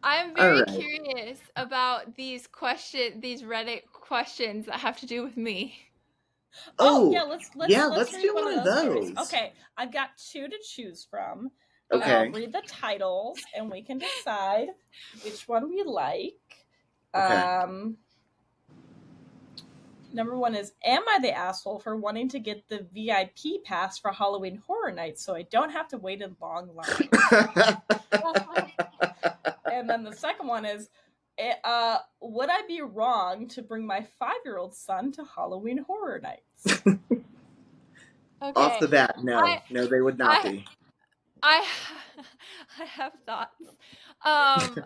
I'm All very right. curious about these Reddit questions that have to do with me. Oh yeah, Oh, let's yeah, let's let's read do one one of of those series. those. Okay, I've got two to choose from. I'll Okay. read the titles and we can decide which one we like. Okay. Number one is, am I the asshole for wanting to get the VIP pass for Halloween Horror Nights so I don't have to wait in long lines? And then the second one is, would I be wrong to bring my 5-year-old son to Halloween Horror Nights? Off the Okay. bat, no. I No, they would not I be. I I have thoughts. Um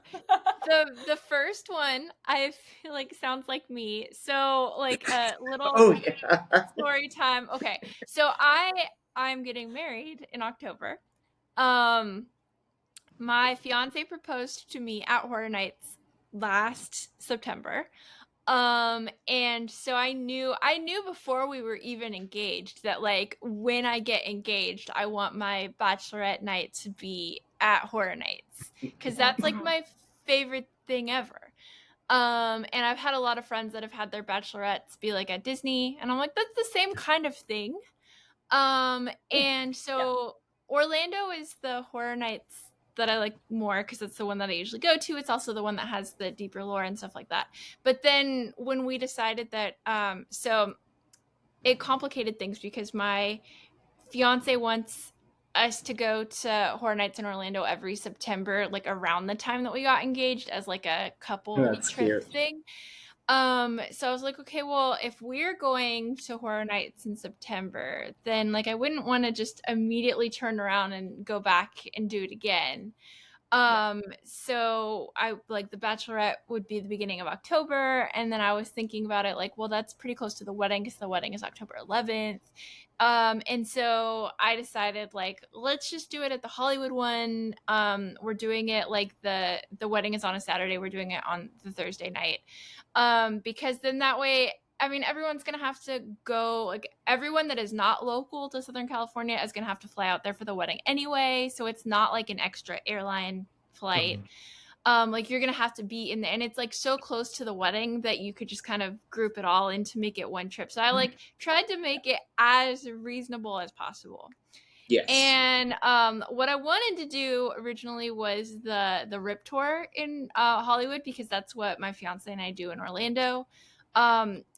the first one I feel like sounds like me. So like a little Oh, yeah. story time. Okay. So I'm getting married in October. Um my fiance proposed to me at Horror Nights last September. And so I knew before we were even engaged that like when I get engaged, I want my bachelorette night to be at Horror Nights because that's like my favorite thing ever. And I've had a lot of friends that have had their bachelorettes be like at Disney, and I'm like, that's the same kind of thing. And Yeah. so Orlando is the Horror Nights that I like more because it's the one that I usually go to. It's also the one that has the deeper lore and stuff like that. But then when we decided that, so it complicated things because my fiance wants us to go to Horror Nights in Orlando every September, like around the time that we got engaged, as like a couple That's trip cute. thing. So I was like, okay, well, if we're going to Horror Nights in September, then like I wouldn't want to just immediately turn around and go back and do it again. Yeah. So I like the bachelorette would be the beginning of October, and then I was thinking about it like, well, that's pretty close to the wedding because the wedding is October 11th. And so I decided like, let's just do it at the Hollywood one. We're doing it like the wedding is on a Saturday. We're doing it on the Thursday night. Because then that way, I mean, everyone's going to have to go, like, everyone that is not local to Southern California is going to have to fly out there for the wedding anyway. So it's not like an extra airline flight. Like, you're going to have to be in there. And it's like so close to the wedding that you could just kind of group it all in to make it one trip. So I like tried to make it as reasonable as possible. Yes. And what I wanted to do originally was the Rip Tour in Hollywood because that's what my fiance and I do in Orlando,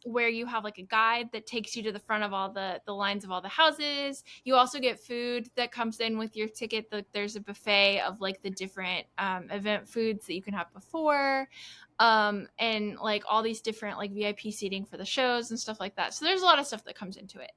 where you have like a guide that takes you to the front of all the lines of all the houses. You also get food that comes in with your ticket. There's a buffet of like the different event foods that you can have before, and like all these different like VIP seating for the shows and stuff like that. So there's a lot of stuff that comes into it.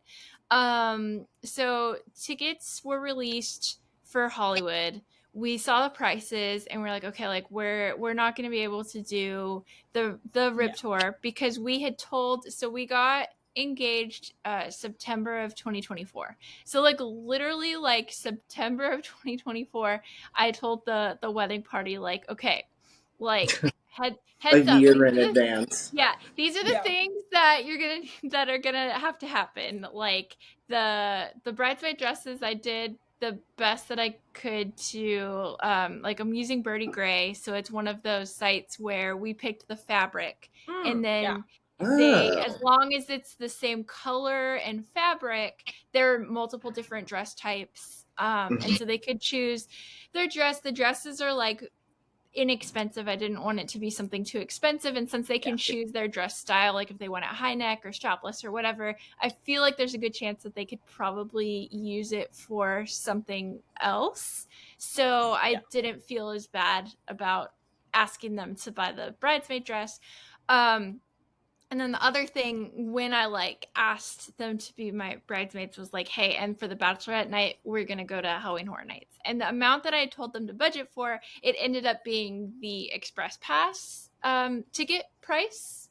So tickets were released for Hollywood. We saw the prices and we're like, okay, like we're not going to be able to do the Rip Yeah. Tour because we had told. So we got engaged September of 2024. So like literally like September of 2024, I told the wedding party like, okay, like A heads up, year in advance. yeah, these are the Yeah. things that that are gonna have to happen. Like the bridesmaid dresses, I did the best that I could to like I'm using Birdie Gray, so it's one of those sites where we picked the fabric and Yeah. then as Oh. long as it's the same color and fabric, there are multiple different dress types. And so they could choose their dress. The dresses are like inexpensive. I didn't want it to be something too expensive. And since they Yeah. can choose their dress style, like if they want it high neck or strapless or whatever, I feel like there's a good chance that they could probably use it for something else. So Yeah. I didn't feel as bad about asking them to buy the bridesmaid dress. And then the other thing, when I like asked them to be my bridesmaids, was like, hey, and for the bachelorette night, we're gonna go to Halloween Horror Nights. And the amount that I told them to budget for, it ended up being the express pass ticket price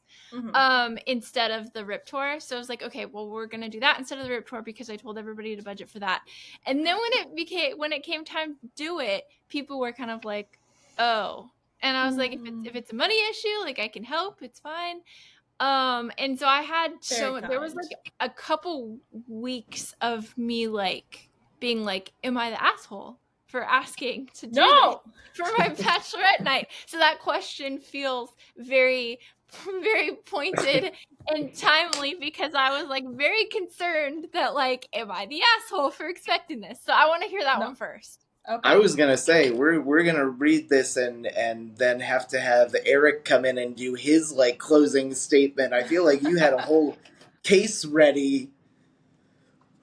instead of the Rip Tour. So I was like, okay, well, we're gonna do that instead of the Rip Tour because I told everybody to budget for that. And then when it came time to do it, people were kind of like, oh. And I was like, if it's a money issue, like I can help, it's fine. And so I had there was like a couple weeks of me like being like, am I the asshole for asking to do this No! for my bachelorette night. So that question feels very, very pointed and timely because I was like very concerned that like, am I the asshole for expecting this? So I want to hear that No. one first. Okay. I was gonna say we're gonna read this and then have to have Eric come in and do his like closing statement. I feel like you had a whole case ready.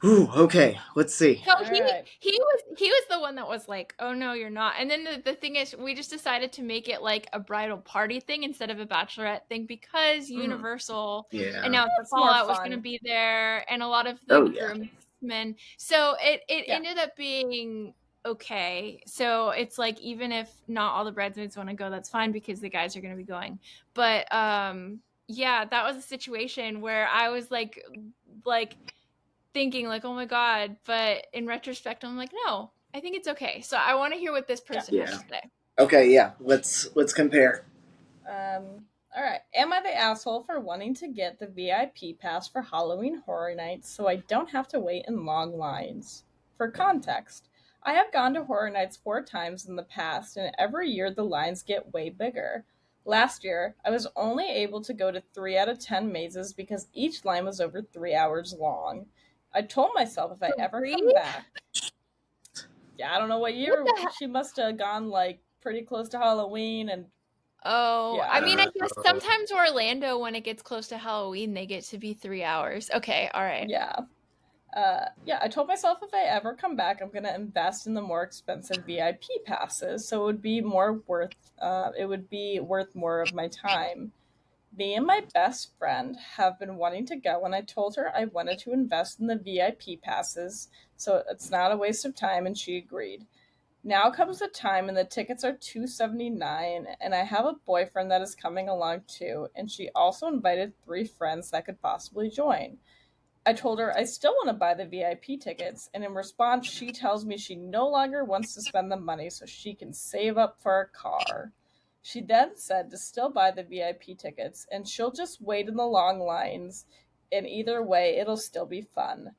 Whew, okay, let's see. So All right. he was the one that was like, oh no, you're not. And then the thing is, we just decided to make it like a bridal party thing instead of a bachelorette thing because Universal Yeah. announced the It's more Fallout was fun. going to be there, and a lot of the Oh, yeah. groomsmen. So it Yeah. ended up being okay. So it's like even if not all the bridesmaids want to go, that's fine because the guys are going to be going. But yeah, that was a situation where I was like thinking like, oh my god, but in retrospect I'm like, no, I think it's okay. So I want to hear what this person has to say. Okay, yeah. Let's compare. All right. Am I the asshole for wanting to get the VIP pass for Halloween Horror Nights so I don't have to wait in long lines? For context, I have gone to Horror Nights 4 times in the past, and every year the lines get way bigger. Last year, I was only able to go to 3 out of 10 mazes because each line was over 3 hours long. I told myself if I ever come back. Yeah, I don't know what year. She must have gone like pretty close to Halloween and Oh, yeah. I mean, I guess sometimes Orlando, when it gets close to Halloween, they get to be 3 hours. Okay, all right. Yeah. Yeah, I told myself if I ever come back, I'm gonna invest in the more expensive VIP passes, so it would be worth more of my time. Me and my best friend have been wanting to go, and I told her I wanted to invest in the VIP passes, so it's not a waste of time, and she agreed. Now comes the time, and the tickets are $279, and I have a boyfriend that is coming along too, and she also invited 3 friends that could possibly join. I told her I still want to buy the VIP tickets, and in response, she tells me she no longer wants to spend the money so she can save up for a car. She then said to still buy the VIP tickets, and she'll just wait in the long lines, and either way, it'll still be fun.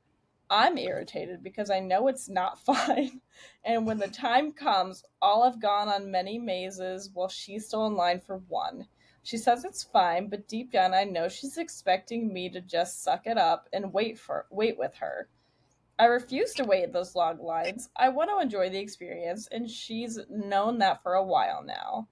I'm irritated because I know it's not fun. And when the time comes, all have gone on many mazes while she's still in line for one. She says it's fine, but deep down I know she's expecting me to just suck it up and wait with her. I refuse to wait in those long lines. I want to enjoy the experience, and she's known that for a while now.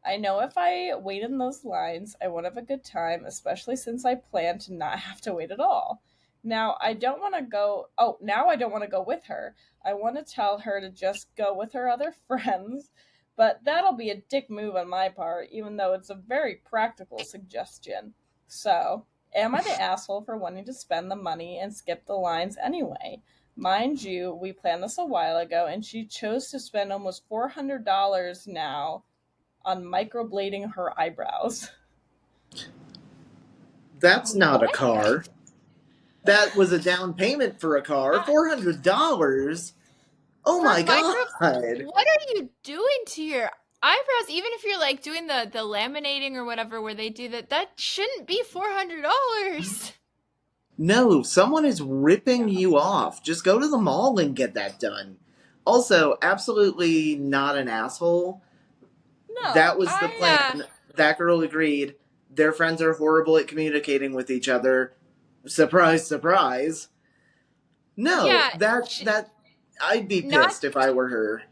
I know if I wait in those lines, I won't have a good time, especially since I plan to not have to wait at all. Now I don't want to go. Oh, now I don't want to go with her. I want to tell her to just go with her other friends, but that'll be a dick move on my part, even though it's a very practical suggestion. So, am I the asshole for wanting to spend the money and skip the lines anyway? Mind you, we planned this a while ago, and she chose to spend almost $400 now on microblading her eyebrows. That's not a What? car. That was a down payment for a car. $400. Oh my god! What are you doing to your eyebrows? Even if you're like doing the laminating or whatever, where they do that shouldn't be $400. No, someone is ripping you off. Just go to the mall and get that done. Also, absolutely not an asshole. No, that was the plan. That girl agreed. Their friends are horrible at communicating with each other. Surprise, surprise. No, Yeah, that I'd be pissed if I were her.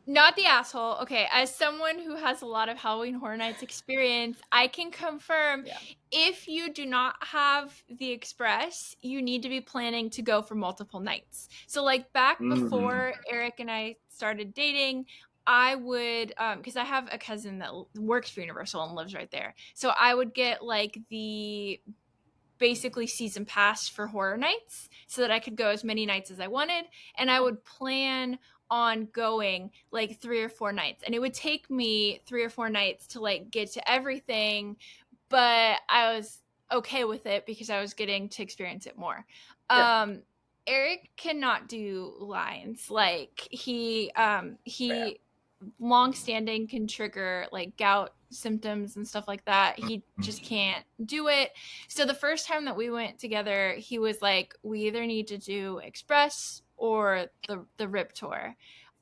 Not the asshole. Okay, as someone who has a lot of Halloween Horror Nights experience, I can confirm if you do not have the Express, you need to be planning to go for multiple nights. So like back before Eric and I started dating, I would because I have a cousin that works for Universal and lives right there. So I would get like the basically season pass for Horror Nights so that I could go as many nights as I wanted, and I would plan on going like 3 or 4 nights, and it would take me 3 or 4 nights to like get to everything, but I was okay with it because I was getting to experience it more. Eric cannot do lines. Like he long-standing can trigger like gout symptoms and stuff like that. He just can't do it. So the first time that we went together, he was like, we either need to do Express or the Rip Tour.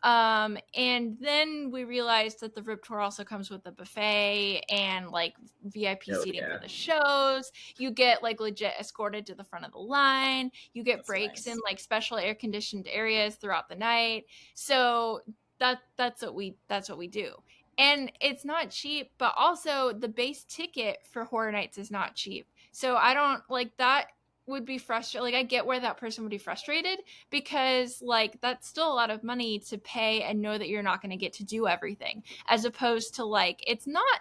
And then we realized that the VIP tour also comes with a buffet and like VIP Oh seating for yeah. the shows. You get like legit escorted to the front of the line. You get That's breaks in nice. like special air conditioned areas throughout the night. So that's what we do. And it's not cheap, but also the base ticket for horror nights is not cheap. So I don't like that would be frustrated. Like I get where that person would be frustrated because like that's still a lot of money to pay and know that you're not going to get to do everything as opposed to like it's not.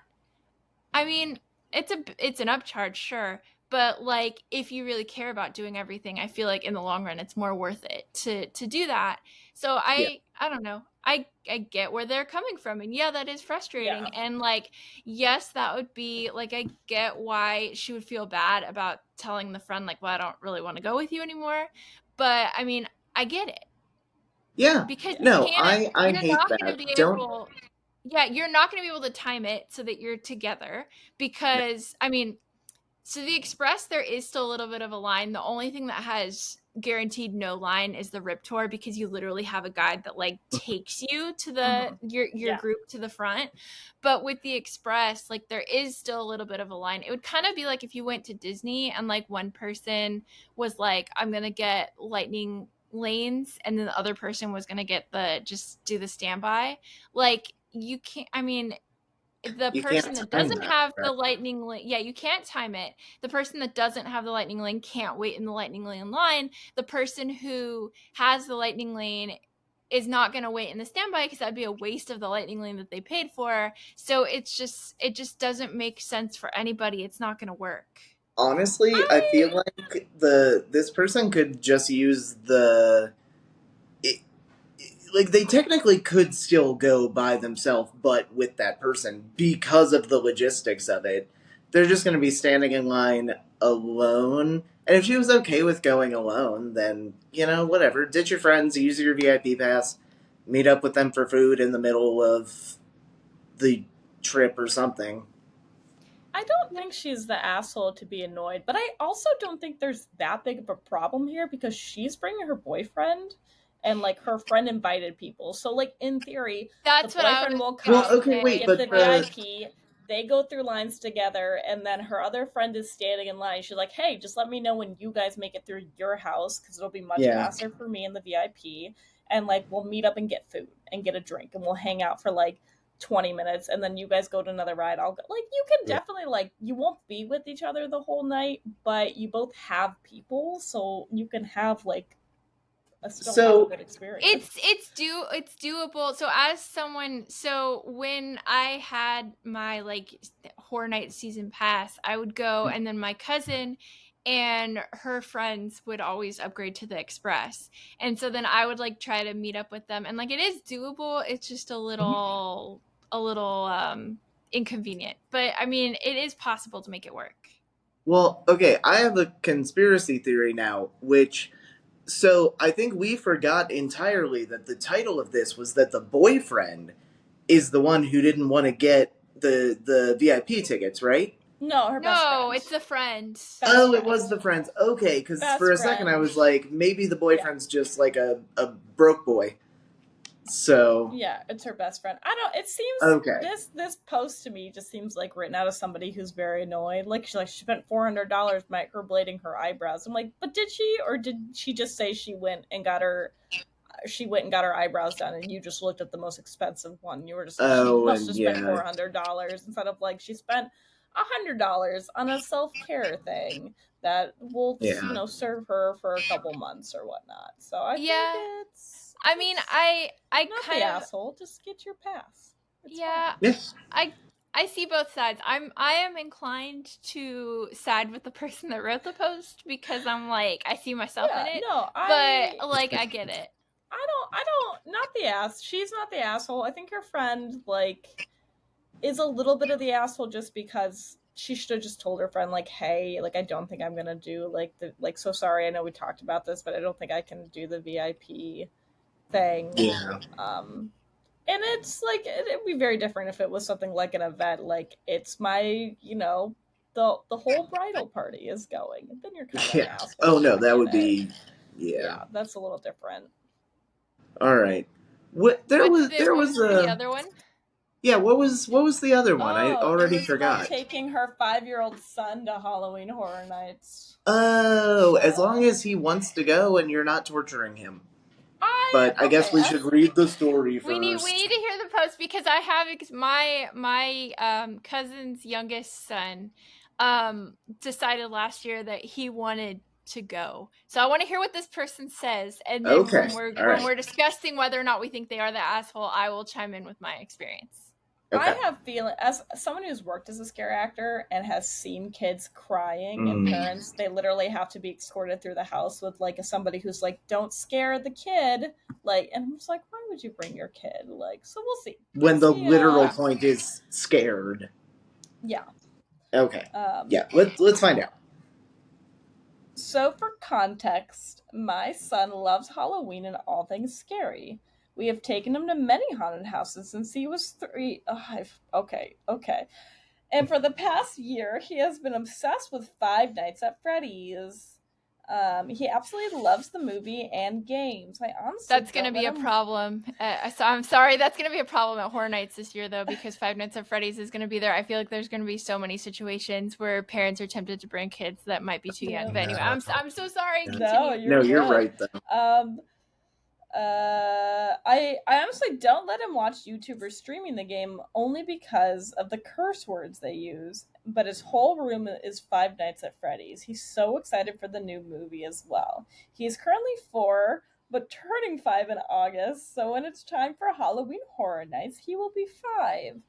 I mean, it's an upcharge, sure, but like if you really care about doing everything, I feel like in the long run it's more worth it to do that. So Yeah. I don't know. I get where they're coming from, and yeah, that is frustrating. Yeah. And like yes, that would be like I get why she would feel bad about telling the friend like, well, I don't really want to go with you anymore. But I mean, I get it Yeah. because Yeah. you No, can't. I You're hate not going to that. be Don't. able. Yeah, you're not going to be able to time it so that you're together because I mean, so the express there is still a little bit of a line. The only thing that has guaranteed no line is the rip tour because you literally have a guide that like takes you to the Mm-hmm. your Yeah. group to the front. But with the express, like there is still a little bit of a line. It would kind of be like if you went to Disney and like one person was like, I'm gonna get lightning lanes, and then the other person was gonna get the just do the standby. Like you can't, I mean, the You person can't that time doesn't that, have right? the lightning lane, yeah, you can't time it. The person that doesn't have the lightning lane can't wait in the lightning lane line. The person who has the lightning lane is not going to wait in the standby because that'd be a waste of the lightning lane that they paid for. So it just doesn't make sense for anybody. It's not going to work. Honestly, I I feel like the this person could just use the it, like they technically could still go by themselves, but with that person because of the logistics of it. They're just going to be standing in line alone. And if she was okay with going alone, then whatever. Ditch your friends, use your VIP pass, meet up with them for food in the middle of the trip or something. I don't think she's the asshole to be annoyed, but I also don't think there's that big of a problem here because she's bringing her boyfriend and like her friend invited people. So like in theory, the That's what I boyfriend was will going to Well, come, okay, wait, say. get but the the VIP, they go through lines together, and then her other friend is standing in line. She's like, "Hey, just let me know when you guys make it through your house because it'll be much yeah. faster for me and the VIP, and like we'll meet up and get food and get a drink and we'll hang out for like 20 minutes and then you guys go to another ride. I'll go. Like, you can definitely, like, you won't be with each other the whole night, but you both have people, so you can have, like, still have a So good experience. It's doable. So as someone, so when I had my like horror night season pass, I would go, and then my cousin and her friends would always upgrade to the express, and so then I would like try to meet up with them, and like it is doable. It's just a little inconvenient, but I mean it is possible to make it work. well, okay, I have a conspiracy theory now, which so I think we forgot entirely that the title of this was that the boyfriend is the one who didn't want to get the VIP tickets, right? No, her best No, friend. it's a friend. Best Oh, it friend. was the friends. Okay, because for Best a second I friend. was like, maybe the Yeah. boyfriend's just like a broke boy. So, Yeah, it's her best friend. I don't. It seems okay. this post to me just seems like written out of somebody who's very annoyed. Like she spent $400 microblading her eyebrows. I'm like, but did she, or did she just say she went and got her eyebrows done, and you just looked at the most expensive one? You were just like, she Oh, must and have spent yeah. $400 instead of like she spent $100 on a self-care thing that will Yeah. serve her for a couple months or whatnot. So I think Yeah. it's I mean, it's I not the kind of asshole. Just get your pass. It's yeah, fine. Yes. I I see both sides. I am inclined to side with the person that wrote the post because I'm like I see myself in Yeah, it, no, but like I get it. not the ass. She's not the asshole. I think her friend, like, is a little bit of the asshole just because she should have just told her friend, like, hey, like, I don't think I'm gonna do, like, so sorry, I know we talked about this, but I don't think I can do the VIP thing. Yeah. Um, and it's like, it'd be very different if it was something like an event, like, it's my, the whole bridal party is going. And then you're kind of an Yeah. asshole, Oh so no, I that get would it. be. Yeah. Yeah, that's a little different. All right. What there What's was the there what was was the a other one? yeah. What was the other one? I Oh, it already was about forgot. taking her 5-year-old son to Halloween Horror Nights. Oh, as long So as he wants to go and you're not torturing him. I But I guess okay, we should as read the story We first. need to hear the post because I have my cousin's youngest son decided last year that he wanted to go. So I want to hear what this person says, and then Okay. All when right. we're discussing whether or not we think they are the asshole, I will chime in with my experience. Okay. I have feeling as someone who's worked as a scare actor and has seen kids crying and Mm. parents, they literally have to be escorted through the house with like somebody who's like, "Don't scare the kid." Like, and I'm just like, "Why would you bring your kid?" Like, so we'll see. We'll When the see. literal point is scared. Yeah. Okay. Um, Yeah. Let's find out. So, for context, my son loves Halloween and all things scary. We have taken him to many haunted houses since he was 3. Okay. And for the past year, he has been obsessed with Five Nights at Freddy's. He absolutely loves the movie and games. I honestly That's going to don't be let a him. problem. So I'm sorry. That's going to be a problem at Horror Nights this year, though, because Five Nights at Freddy's is going to be there. I feel like there's going to be so many situations where parents are tempted to bring kids that might be too young. Yeah. But anyway, I'm so sorry. No, Continue. you're No, you're good. right though. Um, I honestly don't let him watch YouTubers streaming the game only because of the curse words they use. But his whole room is Five Nights at Freddy's. He's so excited for the new movie as well. He's currently 4, but turning 5 in August. So when it's time for Halloween Horror Nights, he will be 5.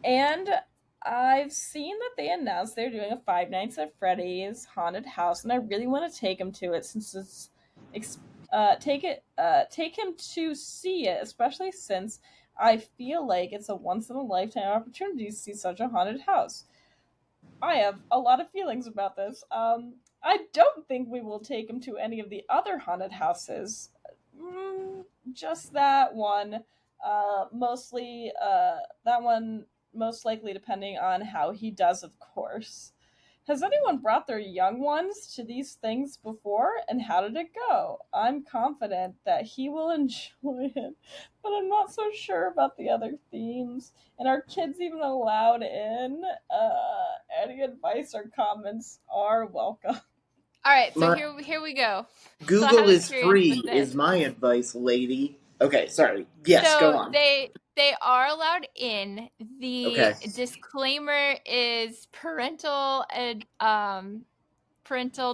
And I've seen that they announced they're doing a Five Nights at Freddy's haunted house, and I really want to take him to it since take him to see it, especially since I feel like it's a once in a lifetime opportunity to see such a haunted house. I have a lot of feelings about this. I don't think we will take him to any of the other haunted houses. Just that one. Mostly, that one most likely depending on how he does, of course. Has anyone brought their young ones to these things before, and how did it go? I'm confident that he will enjoy it, but I'm not so sure about the other themes. And are kids even allowed in? Any advice or comments are welcome. All right. So My here we go. So I Google have is experience free with is this. my advice, lady. Okay, sorry. Yes, go So on. they are allowed in. The Okay. disclaimer is parental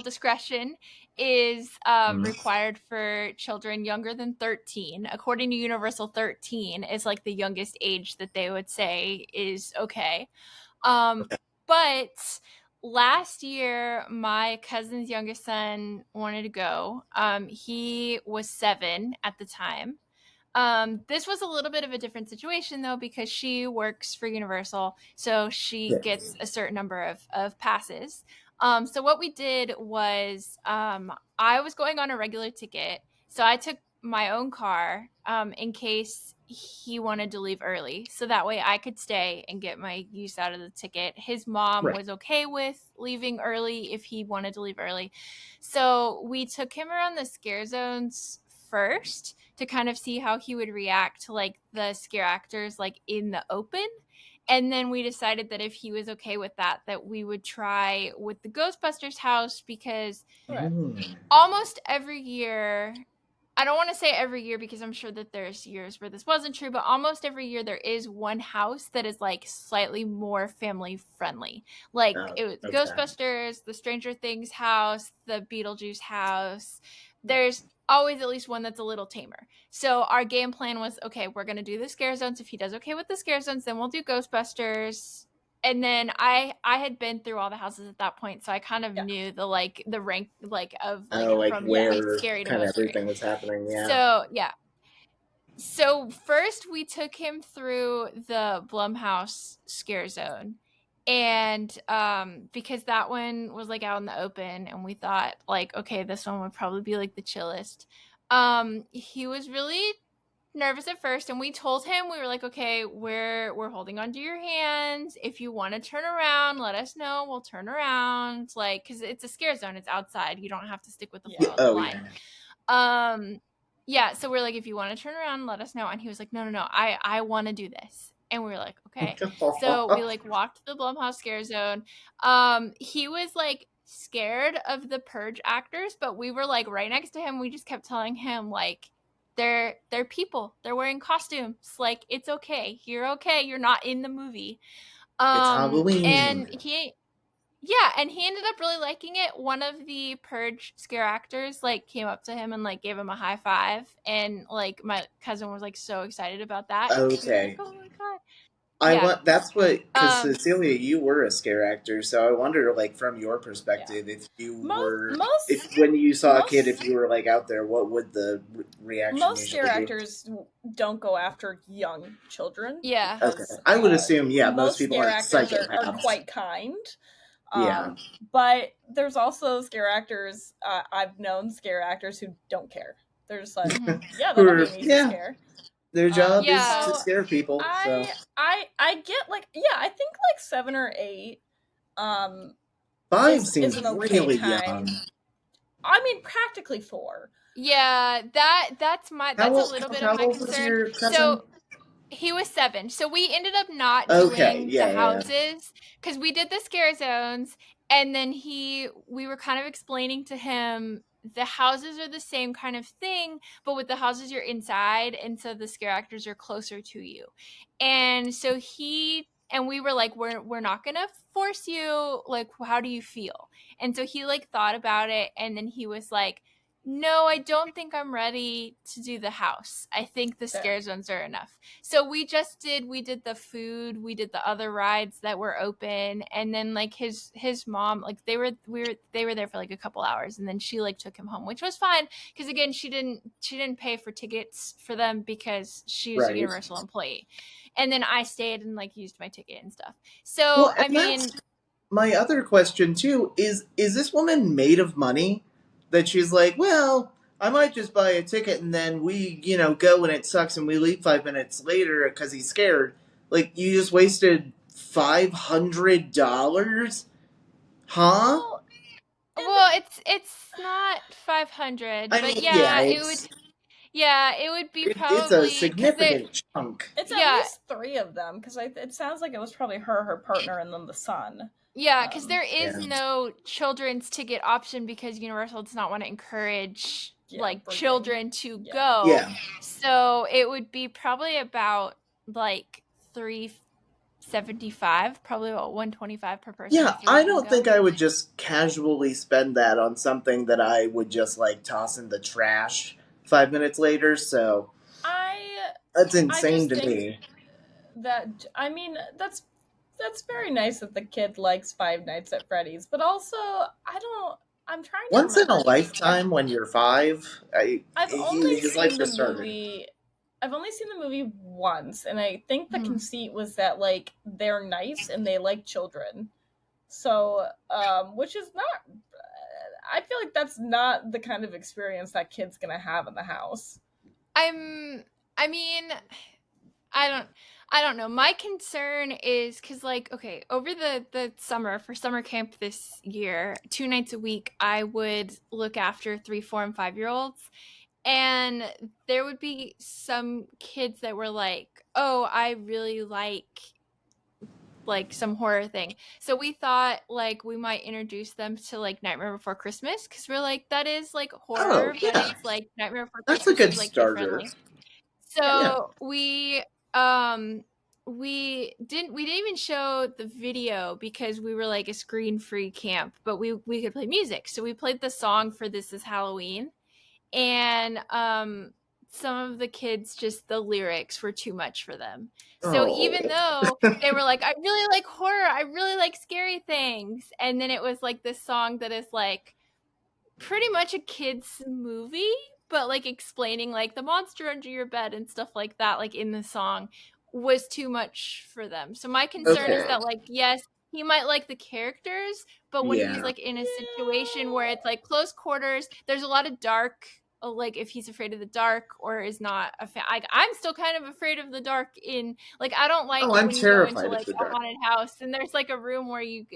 discretion is Mm. required for children younger than 13. According to Universal, 13 is like the youngest age that they would say is okay. Um, Okay. but last year, my cousin's youngest son wanted to go. He was 7 at the time. This was a little bit of a different situation though because she works for Universal, so she Yeah. gets a certain number of passes. So what we did was I was going on a regular ticket, so I took my own car in case he wanted to leave early, so that way I could stay and get my use out of the ticket. His mom Right. was okay with leaving early if he wanted to leave early, so we took him around the scare zones first to kind of see how he would react to like the scare actors like in the open, and then we decided that if he was okay with that we would try with the Ghostbusters house because Okay. Mm. almost every year, I don't want to say every year because I'm sure that there's years where this wasn't true, but almost every year there is one house that is like slightly more family friendly. Like Oh, it was okay. Ghostbusters, the Stranger Things house, the Beetlejuice house. There's always at least one that's a little tamer. So our game plan was okay, we're going to do the scare zones. If he does okay with the scare zones, then we'll do Ghostbusters. And then I had been through all the houses at that point, so I kind of Yeah. knew the rank like of like Oh, like from Yeah. least where scary to kind of most scary. everything was happening. Yeah. So yeah. So first we took him through the Blumhouse scare zone. And because that one was like out in the open and we thought like, okay, this one would probably be like the chillest. He was really nervous at first and we told him, we were like, okay, we're holding onto your hands. If you want to turn around, let us know, we'll turn around, like because it's a scare zone, it's outside, you don't have to stick with the Yeah. flow of the Oh, yeah. line. um yeah, so we're like, if you want to turn around, let us know. And he was like, no, no, no, I want to do this. And we were like, okay. So we like walked to the Blumhouse scare zone. He was like scared of the purge actors, but we were like right next to him. We just kept telling him like they're people. They're wearing costumes. Like it's okay. You're okay. You're not in the movie. It's Halloween. And he yeah, and he ended up really liking it. One of the purge scare actors like came up to him and like gave him a high five, and like my cousin was like so excited about that because he was like, Okay. "Oh my god." I Yeah. want that's what because Um Cecilia, you were a scare actor, so I wonder, like from your Yeah. perspective, if you Most were, most if when you saw a kid, if most you were like out there, what would the reaction most scare usually be? actors don't go after young children yeah. Okay, because I would assume, yeah, most most people scare aren't actors are psychopaths. quite kind. Yeah. But there's also scare actors. I've known scare actors who don't care. They're just like, Mhm. yeah, Who that'll be are, an easy yeah, scare. their job is to Yeah. So scare people. So I get like, yeah, I think like 7 or 8 um 5 is seems an okay really young. time. I mean, practically 4. Yeah, that's a little bit of How my old was concern. your So cousin? he was 7. So we ended up not Okay, doing the yeah, yeah, houses because we did the scare zones. And then we were kind of explaining to him the houses are the same kind of thing, but with the houses you're inside. And so the scare actors are closer to you. And so and we were like, we're not going to force you. Like, how do you feel? And so he like thought about it. And then he was like, no, I don't think I'm ready to do the house. I think the Fair. scare zones are enough. So we did the food, we did the other rides that were open, and then like his mom, like they were there for like a couple hours, and then she like took him home, which was fine because again she didn't pay for tickets for them because she was a right. Universal employee, and then I stayed and like used my ticket and stuff. Well, So and I that's mean, my other question too. Is this woman made of money? That she's like, well, I might just buy a ticket and then we, go and it sucks and we leave 5 minutes later because he's scared. Like you just wasted $500, huh? Well, and well, it's not 500, I but mean, yeah, yeah, it would be it's a probably because they significant chunk. it's at yeah, least 3 of them because it sounds like it was probably her partner, and then the son. yeah, because Um, there is Yeah, no children's ticket option because Universal does not want to encourage yeah, like bringing. children to Yeah. go. yeah, So it would be probably about like 375, probably about 125 per person yeah. if 3 I of them don't go. think I would just casually spend that on something that I would just like toss in the trash 5 minutes later. So I that's I insane just to think me. that, I mean, that's very nice that the kid likes Five Nights at Freddy's, but also I don't. I'm trying to Once in a remember. lifetime when you're 5, I've only his life seen the just started. movie. I've only seen the movie once, and I think the Mhm. conceit was that like they're nice and they like children. So, which is not. I feel like that's not the kind of experience that kid's gonna have in the house. I'm I mean, I don't I don't know. My concern is cuz like okay, over the summer for summer camp this year, 2 nights a week I would look after 3, 4 and 5-year-olds, and there would be some kids that were like, "Oh, I really like some horror thing." So we thought like we might introduce them to like Nightmare Before Christmas cuz we're like that is like Oh, horror, but yeah. it's like Nightmare Before That's a Christmas good is like kid starter. friendly. Yeah. Yeah. So um we didn't even show the video because we were like a screen free camp, but we could play music. So we played the song for This Is Halloween, and some of the kids just the lyrics were too much for them. So Oh. even though they were like, I really like horror, I really like scary things, and then it was like this song that is like pretty much a kids movie, but like explaining like the monster under your bed and stuff like that, like in the song, was too much for them. So my concern is Okay. Yeah. that like yes, he might like the characters, but when he's Yeah. like in a situation where Yeah. it's like close quarters, there's a lot of dark like if he's afraid of the dark or is not a fan. I'm still kind of afraid of the dark. In like, I don't Oh, like I'm when you go into terrified of like the a dark. haunted house and there's like a room where you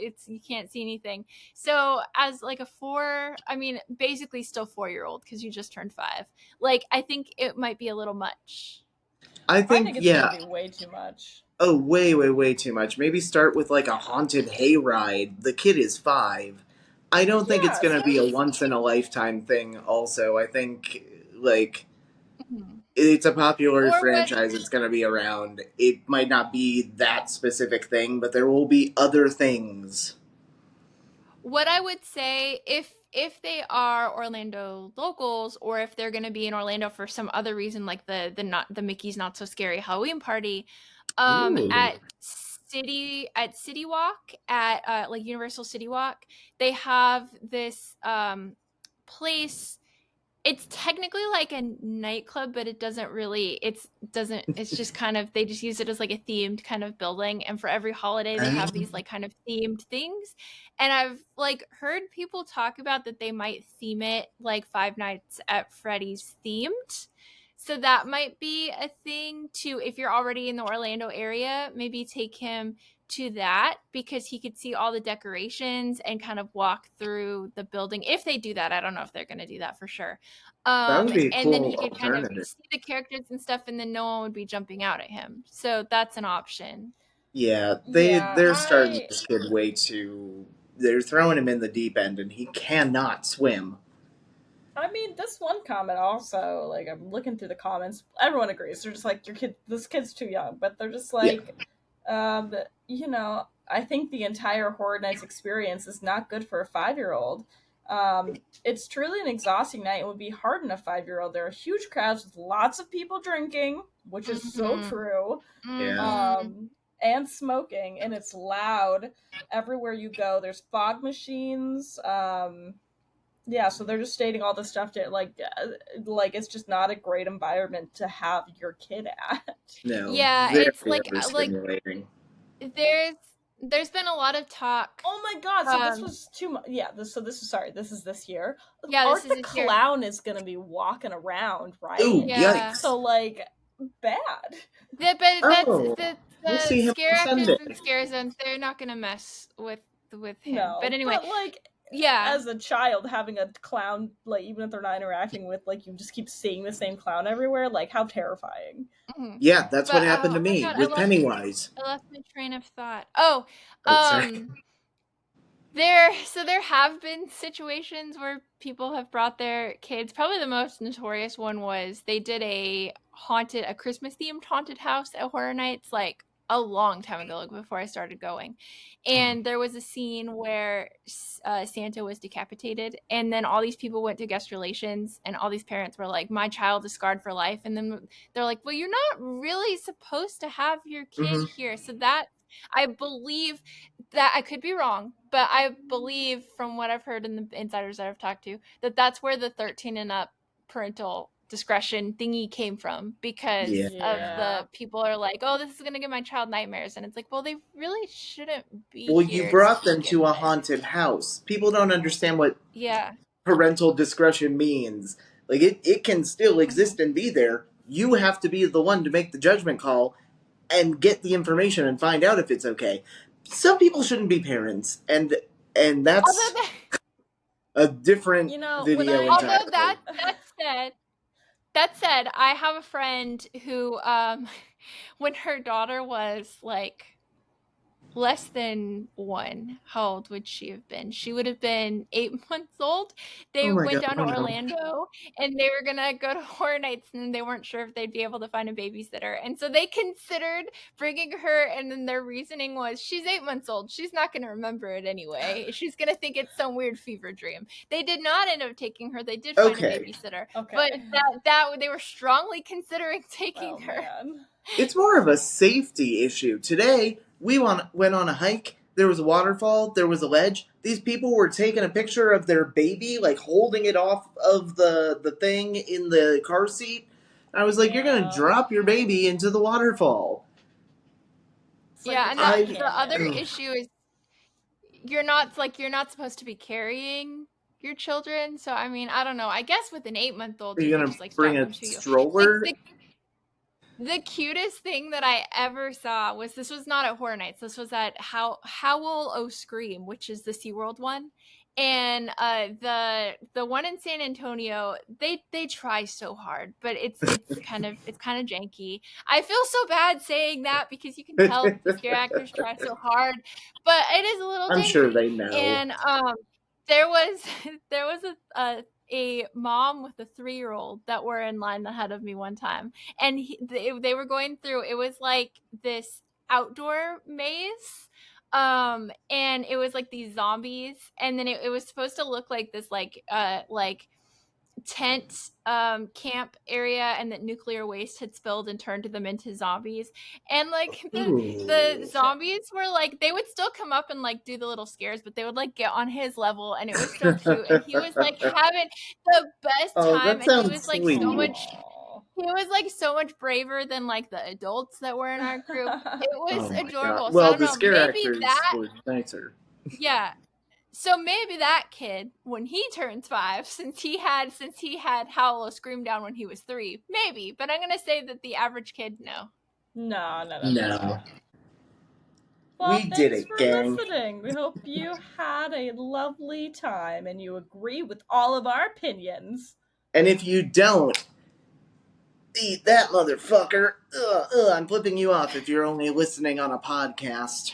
can't see anything. So as like a four, I mean basically still 4 year old because you just turned 5. Like I think it might be a little much. I I think, think it's gonna yeah. be way too much. Oh, way, way, way too much. Maybe start with like a haunted hayride. The kid is 5. I don't think it's Yeah, gonna start be a with once in a lifetime thing. Also, I think like Mhm. it's a popular Or what franchise. It's gonna be around. It might not be that specific thing, but there will be other things. I would say, if they are Orlando locals, or if they're going to be in Orlando for some other reason, like the Mickey's Not So Scary Halloween party, Ooh. at City Walk, at like Universal City Walk, they have this place. It's technically like a nightclub, but it doesn't really, it's just kind of, they just use it as like a themed kind of building, and for every holiday they have these like kind of themed things. And I've like heard people talk about that they might theme it like Five Nights at Freddy's themed. So that might be a thing too. If you're already in the Orlando area, maybe take him to that, because he could see all the decorations and kind of walk through the building. If they do that, I don't know if they're going to do that for sure. That would be a And then cool he could kind of alternative. see the characters and stuff, and then no one would be jumping out at him. So that's an option. Yeah, yeah, they're starting I this kid way too. They're throwing him in the deep end, and he cannot swim. I mean, this one comment also, like, I'm looking through the comments. Everyone agrees. They're just like, this kid's too young. But they're just Yeah. like, you know, I think the entire Horror Nights experience is not good for a 5-year-old. It's truly an exhausting night. It would be hard on a 5-year-old. There are huge crowds with lots of people drinking, which is so Mm-hmm. true, Yeah. Mm-hmm. and smoking, and it's loud everywhere you go. There's fog machines. Yeah, so they're just stating all this stuff to like it's just not a great environment to have your kid at. No, Yeah, very it's like overstimulating. there's there's been a lot of talk. Oh my god! So this Um, was too much. Yeah. This is sorry. This is this year. yeah, this Art is the this year. clown is gonna be walking around, right? Ooh, Yeah. yikes! So like bad. But that's Oh, we'll the see him scare on actors Sunday. and scare zones. They're not gonna mess with him. But No, anyway, but like yeah. as a child having a clown, like even if they're not interacting with, like you just keep seeing the same clown everywhere, like how terrifying. Mhm. Yeah, that's what But happened to oh my me god, with Pennywise. I lost my train of thought. Oh, Oh, sorry. there have been situations where people have brought their kids. Probably the most notorious one was they did a Christmas themed haunted house at Horror Nights like a long time ago, like before I started going. And there was a scene where Santa was decapitated, and then all these people went to guest relations, and all these parents were like, "My child is scarred for life." And then they're like, "Well, you're not really supposed to have your kid Hmm. here." So that, I believe, that I could be wrong, but I believe from what I've heard in the insiders that I've talked to, that that's where the 13 and up parental discretion thingy came from, because Yeah. of Yeah. the people are like, "Oh, this is going to give my child nightmares." And it's like, "Well, they really shouldn't be Well, you here to brought them begin to a with." haunted house. People don't understand what Yeah. parental discretion means. Like it can still Mhm. exist and be there. You have to be the one to make the judgment call and get the information and find out if it's okay. Some people shouldn't be parents, and Although that's that, a different You know, when video I although entirely. said, I have a friend who when her daughter was like less than 1, how old would she have been? She would have been 8 months old. They Oh my went god! down to Oh no! Orlando, and they were gonna go to Horror Nights, and they weren't sure if they'd be able to find a babysitter. And so they considered bringing her, and then their reasoning was, she's 8 months old. She's not gonna remember it anyway. She's gonna think it's some weird fever dream. They did not end up taking her. They did find a Okay, babysitter, but okay. that they were strongly considering taking Oh her. man. it's more of a safety issue. Today went on a hike. There was a waterfall. There was a ledge. These people were taking a picture of their baby, like holding it off of the thing in the car seat. I was like, "You're gonna Yeah. drop your baby into the waterfall." It's like the Yeah, and cat I the other canyon. ugh. issue is you're not supposed to be carrying your children. So I mean, I don't know. I guess with an 8-month-old, Are you you could gonna just like bring strap a them to you. The, stroller? the the cutest thing that I ever saw was, this was not at Horror Nights. This was at Howl O Scream, which is the SeaWorld one. And the one in San Antonio, they try so hard, but it's kind of janky. I feel so bad saying that because you can tell that the scare actors try so hard, but it is a little I'm sure janky. they know. And there was there was a mom with a 3-year-old that were in line ahead of me one time, and they were going through, it was like this outdoor maze, and it was like these zombies, and then it was supposed to look like this like tent camp area, and that nuclear waste had spilled and turned them into zombies. And like the Ooh. zombies were like, they would still come up and like do the little scares, but they would like get on his level, and it was so cute, and he was like having the best Oh, time, that and he sounds was like so sweet. much Aw. he was like so much braver than like the adults that were in our group. It was Oh my god. adorable. So I Well, don't the know, scare maybe actors that, were nicer. yeah. So maybe that kid, when he turns 5, since he had Howl O Scream down when he was 3, maybe. But I'm gonna say that the average kid, no. No, no, no, no, No. no. We Well, did thanks it, for gang. listening. We hope you had a lovely time and you agree with all of our opinions. And if you don't, eat that motherfucker. I'm flipping you off if you're only listening on a podcast.